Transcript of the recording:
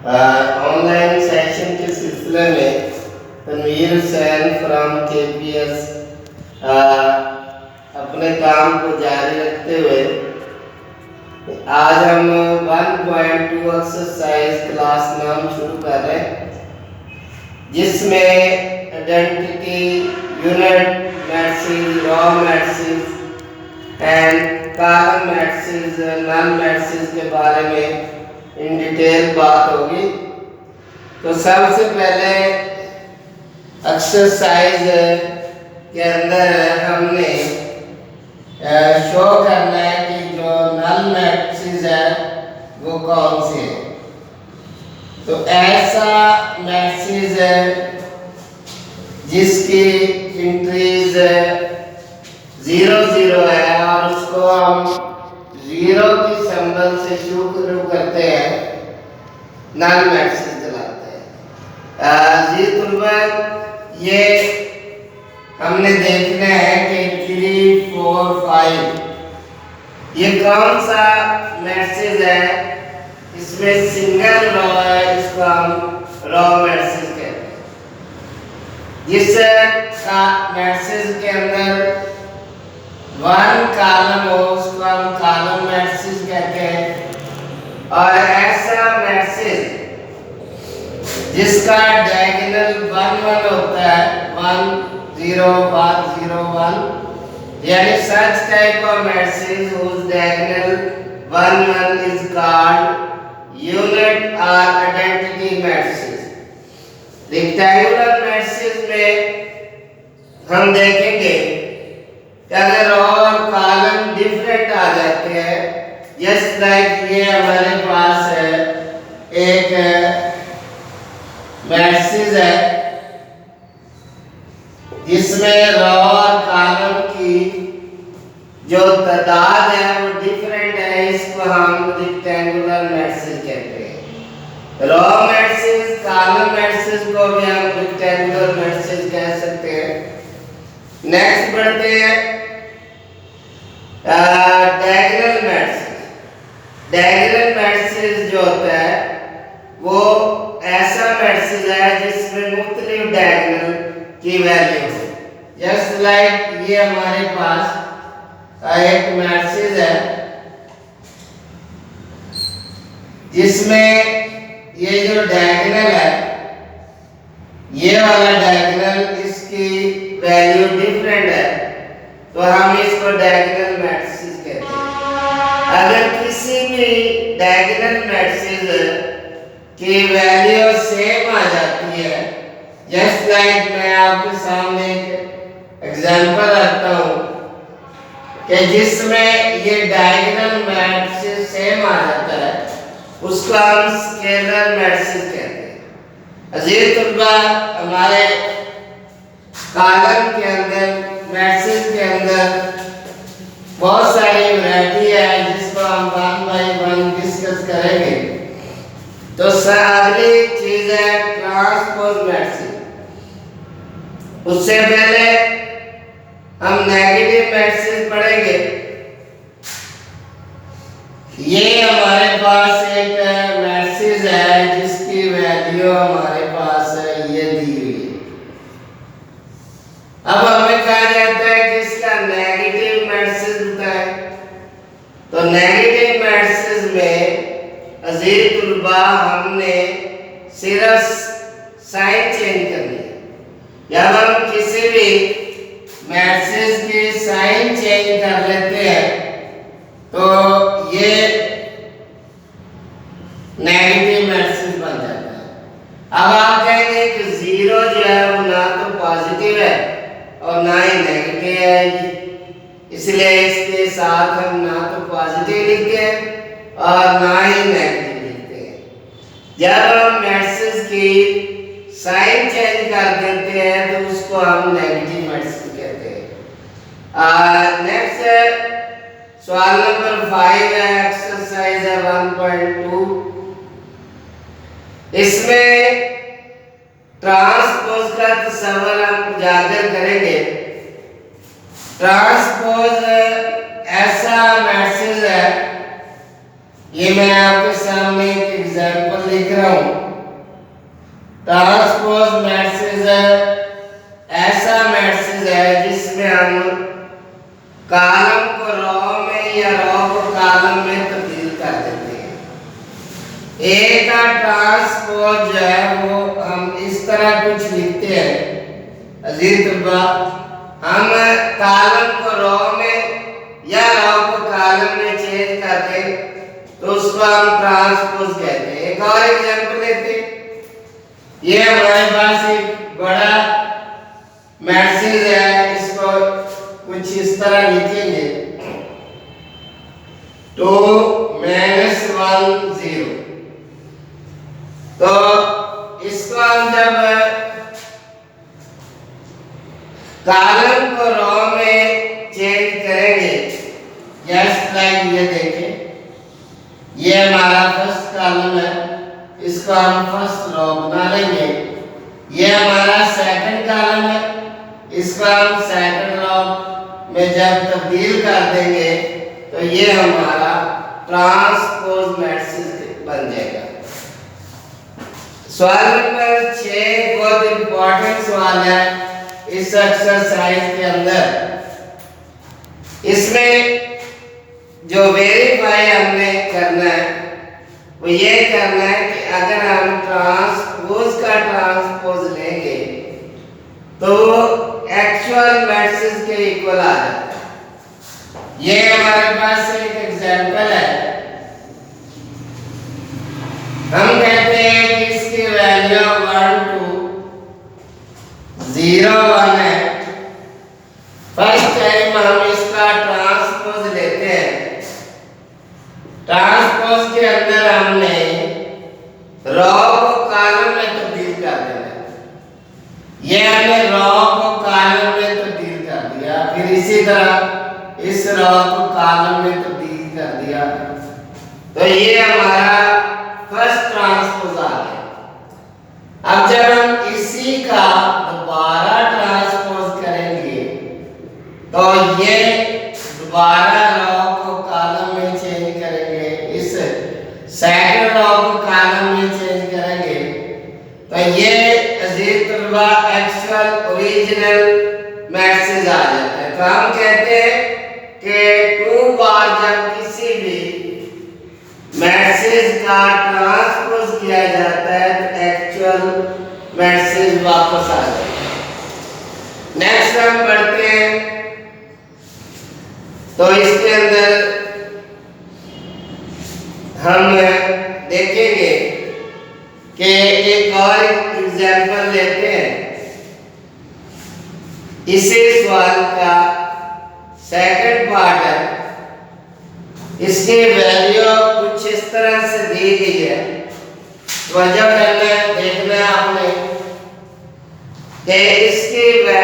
Online session के सिलसिले में तनवीर हुसैन फ्रॉम KPS अपने काम को जारी रखते हुए आज हम 1.2 एक्सरसाइज क्लास नाम शुरू कर रहे हैं, जिसमें identity, unit matrix, row matrix and column matrix, null matrix के बारे में इन डिटेल बात होगी। तो सबसे पहले एक्सरसाइज के अंदर हमने शो करना है कि जो नल मैट्रिक्स है वो कौन से है। तो ऐसा मैट्रिक्स है जिसकी इंट्रीज 0 0 है और उसको हम 0 की सिंबल से शुरू करते हैं, नल मैट्रिक्स कहलाते हैं। जी तुलबा, ये हमने देखना है कि 3 4 5 ये कौन सा मैट्रिक्स है। इसमें सिंगल रॉ है, इसको हम रॉ मैट्रिक्स कहते हैं। जिस मैट्रिक्स के अंदर 1 कॉलम हो उसको हम कॉलम मैट्रिक्स कहते हैं। और ऐसा मैट्रिक्स जिसका डायगोनल 1 1 होता है, 1 0 1 0 1, यानी such type of matrices whose diagonal 1 1 is called unit or identity matrices। Rectangular matrix में हम देखेंगे कि अगर रॉ और कॉलम डिफरेंट आ जाते हैं, जस्ट लाइक ये हमारे पास है एक मैट्रिक्स है जिसमें रॉ और कॉलम की जो तादाद है वो डिफरेंट है, इसको हम रेक्टेंगुलर मैट्रिक्स कहते हैं। रॉ मैट्रिक्स, कॉलम मैट्रिक्स को भी हम रेक्टेंगुलर मैट्रिक्स कह सकते हैं। नेक्स्ट बढ़ते हैं डायगोनल मैट्रिक्स। डायगोनल मैट्रिक्स जो होता है वो ऐसा मैट्रिक्स है जिसमें मुख्तलिफ डायगोनल की वैल्यू है। जस्ट लाइक ये हमारे पास एक मैट्रिक्स है जिसमें ये जो डायगोनल है, ये वाला डायगोनल, इसकी वैल्यू डिफरेंट है, तो हम इसको डायगोनल मैट्रिक्स कहते हैं। अगर किसी भी डायगोनल मैट्रिक्स की वैल्यू सेम आ जाती है, जस्ट लाइक मैं आपके सामने एक एग्जांपल रखता हूँ कि जिसमें ये डायगोनल मैट्रिक्स सेम आ जाता है, उसको हम स्केलर मैट्रिक्स कहते हैं। अजीज तुलबा, हमारे कॉलम के अंदर, मैट्रिक्स के अंदर बहुत सारी वैरायटी है जिसको हम 1 बाय 1 डिस्कस करेंगे। तो अगली चीज है ट्रांसपोज मैट्रिक्स। उससे पहले हम नेगेटिव मैट्रिक्स पढ़ेंगे। ये हमारे पास एक मैट्रिक्स है जिसकी वैल्यू हमारे पास ये दी हुई है। अब हमें कहा जाता है कि इसका नेगेटिव मैट्रिक्स होता है। तो नेगेटिव मैट्रिक्स में अजीज तुलबा हमने सिर्फ साइन चेंज करनी है। जब हम किसी भी मैट्रिक्स की साइन चेंज कर लेते हैं तो ये नेगेटिव मैट्रिक्स बन जाता है। अब आप कहेंगे कि 0 जो है वो ना तो पॉजिटिव है और ना ही नेगेटिव है, इसलिए इसके साथ हम ना तो पॉजिटिव लिखते हैं और ना ही नेगेटिव लिखते हैं। जब हम मैट्रिक्स की साइन चेंज कर देते हैं तो उसको हम नेगेटिव मैट्रिक्स कहते हैं। नेक्स्ट सवाल नंबर 5 है, एक्सरसाइज है 1.2। इसमें ट्रांसपोज का तस्वर हम उजागर करेंगे। ट्रांसपोज ऐसा मैट्रिक्स है, ये मैं आपके सामने एक एग्जांपल लिख रहा हूं ट्रांसपोज मैट्रिक्स ऐसा मैट्रिक्स है जिसमें हम कॉलम को रो में या रो को कॉलम में तब्दील कर देते हैं। ए का ट्रांसपोज जो है वो हम इस तरह कुछ लिखते हैं अजीज तलबा, हम कॉलम को रो में या रो को कॉलम में चेंज कर दें तो उसको हम ट्रांसपोज कहते हैं। एक और एग्जांपल लेते हैं। ये हमारे पास एक बड़ा मैट्रिक्स है, इसको कुछ इस तरह लिखेंगे 2 -1 0। तो इसको हम जब कॉलम को रो में चेंज करेंगे, जस्ट लाइक ये देखें, ये हमारा फर्स्ट कॉलम है, इसको हम फर्स्ट रो बना लेंगे। ये हमारा सेकंड कॉलम है, इसको हम सेकंड रो में जब तब्दील कर देंगे तो ये हमारा ट्रांसपोज मैट्रिक्स बन जाएगा। सवाल नंबर 6 बहुत इंपॉर्टेंट सवाल है इस एक्सरसाइज के अंदर। इसमें जो वेरीफाई हमने करना है वो ये करना है कि अगर हम ट्रांसपोज का ट्रांसपोज लेंगे तो एक्चुअल मैट्रिक्स के इक्वल आ जाता है। ये हमारे पास एक एग्जांपल है। हम कहते हैं कि इसकी वैल्यू 1 2 0 1 है। फर्स्ट टाइम हम इसका ट्रांसपोज लेते हैं। ट्रांसपोज के अंदर हमने रो को कॉलम में तब्दील कर देना है। ये हमने रो को कॉलम में तब्दील कर दिया, फिर इसी तरह इस रो को कॉलम में तब्दील कर दिया, तो ये हमारा फर्स्ट ट्रांसपोज आ गया। अब जब हम इसी का दोबारा ट्रांसपोज करेंगे तो ये दोबारा रो को कॉलम में चेंज करेंगे, इस सेकंड रो को कॉलम में चेंज करेंगे, तो ये अजीज तलबा एक्चुअल ओरिजिनल मैट्रिक्स आ जाता है। तो हम कहते हैं कि 2 बार जब किसी भी मैट्रिक्स का ट्रांसपोज किया जाता है तो एक्चुअल मैट्रिक्स वापस आ जाता है। नेक्स्ट हम पढ़ते हैं। तो इसके अंदर हम देखेंगे कि एक और एग्जांपल लेते हैं। इसी सवाल का सेकंड पार्ट है। इसकी वैल्यू कुछ इस तरह से दी गई है। तो जब देखना है आपने कि इसकी